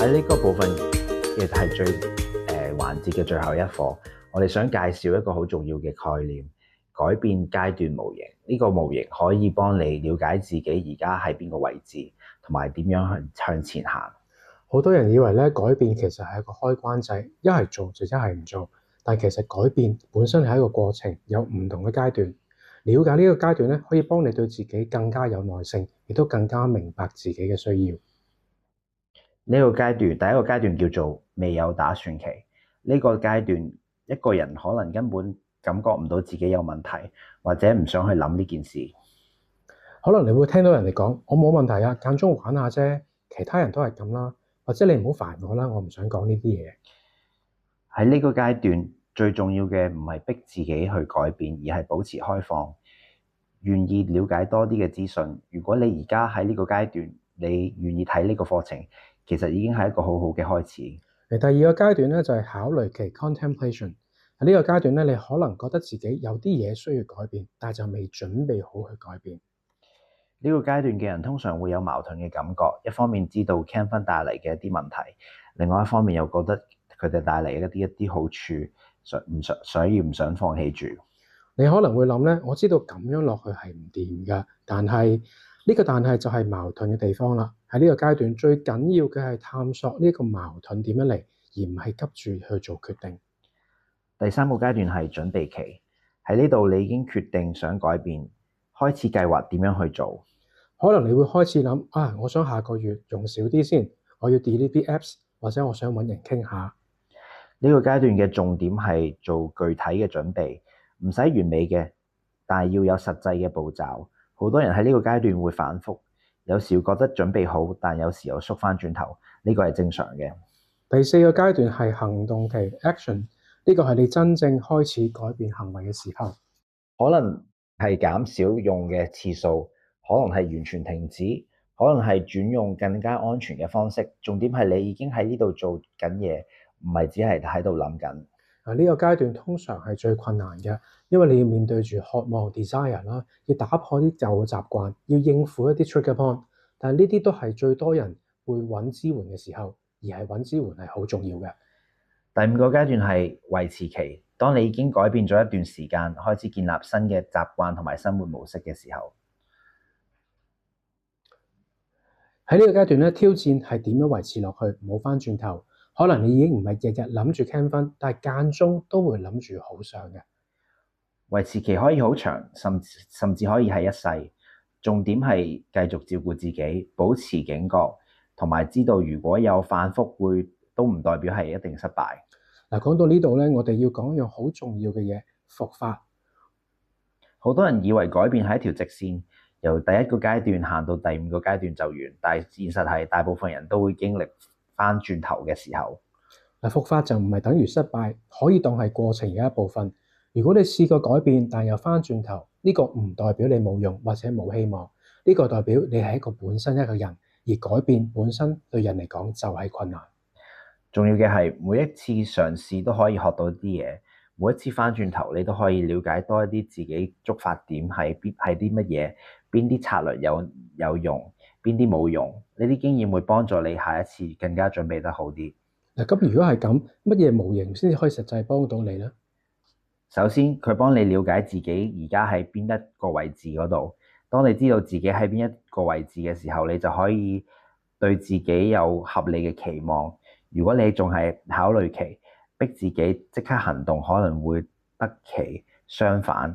喺呢個部分亦係最環節嘅最後一課，我哋想介紹一個好重要嘅概念：改變階段模型。呢個模型可以幫你了解自己而家喺邊個位置，同埋點樣向前行。好多人以為咧改變其實係一個開關掣，一係做就一係唔做。但其實改變本身係一個過程，有唔同嘅階段。了解呢個階段咧，可以幫你對自己更加有耐性，亦都更加明白自己嘅需要。呢個階段，第一個階段叫做未有打算期。呢個階段，一個人可能根本感覺唔到自己有問題，或者唔想去諗呢件事。可能你會聽到人哋講：我冇問題啊，間中玩下啫，其他人都係咁啦。或者你唔好煩我啦，我唔想講呢啲嘢。喺呢個階段，最重要嘅唔係逼自己去改變，而係保持開放，願意了解多啲嘅資訊。如果你而家喺呢個階段，你願意睇呢個課程，其實已經係一個好好嘅開始。第二個階段咧就係考慮期 （contemplation）。喺呢個階段咧，你可能覺得自己有啲嘢需要改變，但係就未準備好去改變。呢個階段嘅人通常會有矛盾嘅感覺，一方面知道 Canva 帶嚟嘅一啲問題，另外一方面又覺得佢哋帶嚟一啲好處，所以唔想放棄住。你可能會諗咧，我知道咁樣落去係唔掂㗎，但係但係就係矛盾嘅地方啦。喺呢個階段最緊要嘅係探索呢個矛盾點樣嚟，而唔係急住去做決定。第三個階段係準備期，喺呢度你已經決定想改變，開始計劃點樣去做。可能你會開始諗啊，我想下個月用少啲先，我要 delete 啲 apps，或者我想揾人傾下。呢個階段嘅重點係做具體嘅準備，唔使完美嘅，但係要有實際嘅步驟。好多人喺呢個階段會反覆，有時覺得準備好，但有時又縮翻轉頭，呢個係正常嘅。第四個階段係行動期 （action），呢個係你真正開始改變行為嘅時候。可能係減少用嘅次數，可能係完全停止，可能係轉用更加安全嘅方式。重點係你已經喺呢度做緊嘢，唔係只係喺度諗緊。呢個階段通常係最困難嘅，因為你要面對住渴望 desire 啦，要打破啲舊嘅習慣，要應付一啲 trigger point。但係呢啲都係最多人會揾支援嘅時候，而係揾支援係好重要嘅。第五個階段係維持期，當你已經改變咗一段時間，開始建立新嘅習慣同埋生活模式嘅時候。喺呢個階段咧，挑戰係點樣維持落去，唔好翻轉頭。可能你已經唔係日日諗住 Canva，但係間中都會諗住好想嘅。維持期可以好長，甚至可以係一世。重點係繼續照顧自己，保持警覺，同埋知道如果有反覆都唔代表係一定失敗。嗱，講到呢度咧，我哋要講一樣好重要嘅嘢，復發。好多人以為改變係一條直線，由第一個階段行到第五個階段就完，但係現實係大部分人都會經歷翻轉頭嘅時候。嗱，復發就唔係等於失敗，可以當係過程嘅一部分。如果你試過改變，但又翻轉頭，呢個唔代表你冇用或者冇希望，呢個代表你係一個本身一個人，而改變本身對人嚟講就係困難。重要嘅係每一次嘗試都可以學到啲嘢，每一次翻轉頭你都可以了解多一啲自己觸發點係啲乜嘢，邊啲策略有用，邊啲冇用。呢啲經驗會幫助你下一次更加準備得好啲。嗱，咁如果係咁，乜嘢模型先至可以實際幫到你呢？首先，佢幫你了解自己而家喺邊一個位置嗰度。當你知道自己喺邊一個位置嘅時候，你就可以對自己有合理嘅期望。如果你仲係考慮期，逼自己即刻行動，可能會得其相反。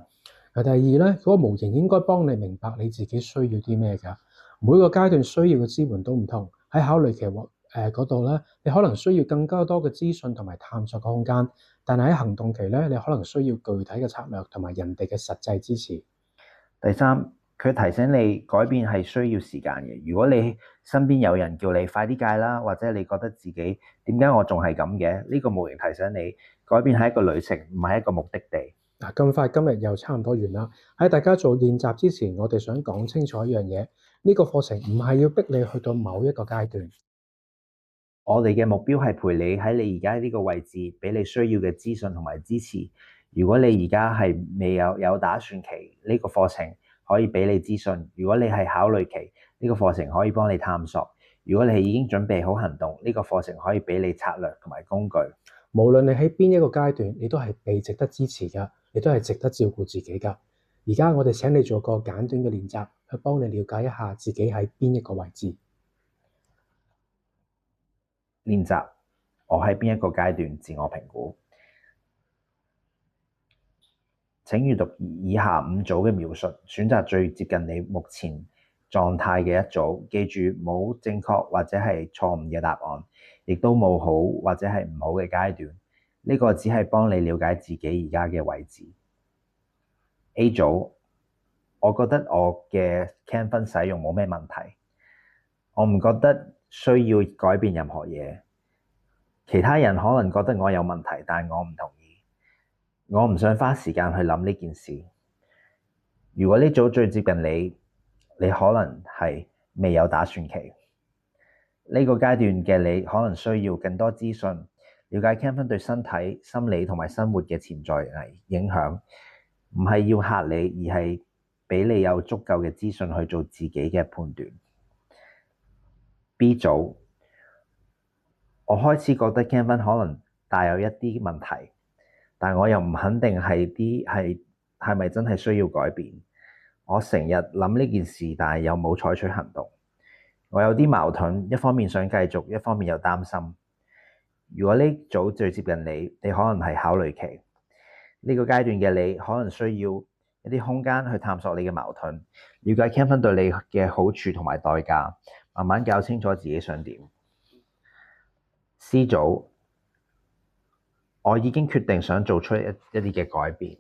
第二咧，嗰個模型應該幫你明白你自己需要啲咩㗎。每個階段需要嘅支援都唔同。喺考慮期嗰度咧，你可能需要更加多嘅資訊同埋探索嘅空間，但係喺行動期咧，你可能需要具體嘅策略同埋人哋嘅實際支持。第三，佢提醒你改變係需要時間嘅。如果你身邊有人叫你快啲戒啦，或者你覺得自己點解我仲係咁嘅，呢個模型提醒你改變係一個旅程，唔係一個目的地。嗱，咁快今日又差唔多完啦。喺大家做練習之前，我哋想講清楚一樣嘢，呢個課程唔係要逼你去到某一個階段。我哋嘅目標係陪你喺你而家呢個位置，俾你需要嘅資訊同埋支持。如果你而家係未有打算期，呢個課程可以俾你資訊；如果你係考慮期，呢個課程可以幫你探索；如果你已經準備好行動，呢個課程可以俾你策略同埋工具。無論你喺邊一個階段，你都係被值得支持㗎，你都係值得照顧自己㗎。而家我哋請你做個簡短嘅練習，去幫你了解一下自己喺邊一個位置。練習，我喺邊一個階段自我評估。請閱讀以下5組嘅描述，選擇最接近你目前狀態嘅一組。記住，冇正確或者係錯誤嘅答案，亦都冇好或者係唔好嘅階段。呢個只係幫你了解自己而家嘅位置。A 組，我覺得我嘅 Canvan 使用冇咩問題，我唔覺得需要改變任何嘢。其他人可能覺得我有問題，但我唔同意。我唔想花時間去諗呢件事。如果呢組最接近你，你可能係未有打算期。呢個階段嘅你可能需要更多資訊，了解 Canvan 對身體、心理同埋生活嘅潛在影響。唔係要嚇你，而係俾你有足夠嘅資訊去做自己嘅判斷。B 組，我開始覺得 Canvan 可能帶有一啲問題，但我又唔肯定係咪真係需要改變。我成日諗呢件事，但係又冇採取行動。我有啲矛盾，一方面想繼續，一方面又擔心。如果呢組最接近你，你可能係考慮期。呢個階段嘅你可能需要一啲空間去探索你嘅矛盾，了解 Canvan 對你嘅好處同埋代價，慢慢搞清楚自己想點。C 組，我已經決定想做出一啲嘅改變。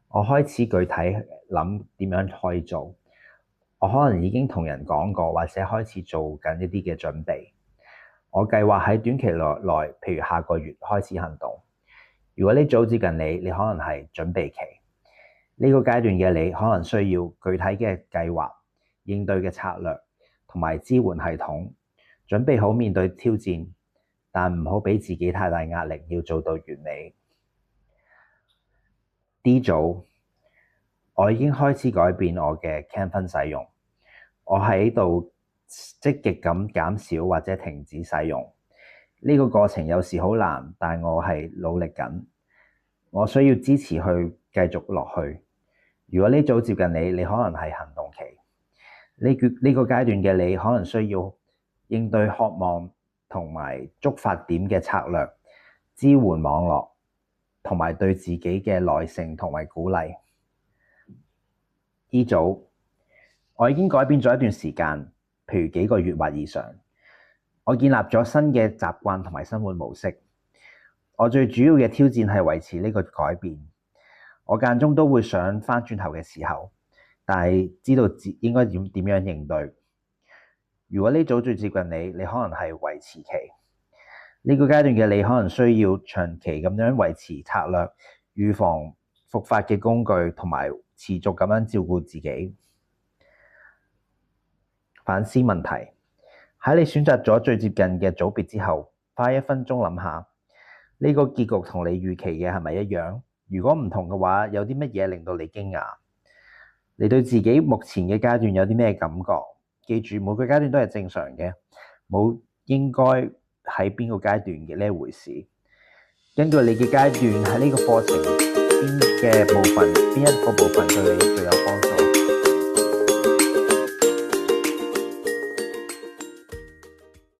我開始具體諗點樣可以做。我可能已經同人講過，或者開始做緊一啲嘅準備。我計劃喺短期內，譬如下個月開始行動。如果呢組接近你，你可能係準備期。呢個階段嘅你可能需要具體嘅計劃、應對嘅策略同埋支援系統，準備好面對挑戰，但唔好俾自己太大壓力，要做到完美。D 組，我已經開始改變我嘅 Canvan 使用。我喺度積極咁減少或者停止使用。呢個過程有時好難，但我係努力緊。我需要支持去繼續落去。如果呢組接近你，你可能係行動期。呢個階段嘅你可能需要應對渴望同埋觸發點嘅策略，支援網絡，同埋對自己嘅耐性同埋鼓勵。E 組，我已經改變咗一段時間，譬如幾個月或以上。我建立咗新嘅習慣同埋生活模式。我最主要嘅挑戰係維持呢個改變。我間中都會想返轉頭嘅時候，但係知道應該點樣應對。如果呢組最接近你，你可能係維持期。呢個階段嘅你可能需要長期咁樣維持策略，預防復發嘅工具，同埋持續咁樣照顧自己。反思問題。喺你選擇咗最接近嘅組別之後，花1分鐘諗下，呢個結局同你預期嘅係咪一樣？如果唔同嘅話，有啲乜嘢令到你驚訝？你對自己目前嘅階段有啲咩感覺？記住，每個階段都係正常嘅，冇應該喺邊個階段嘅呢一回事。根據你嘅階段喺呢個課程邊一個部分對你最有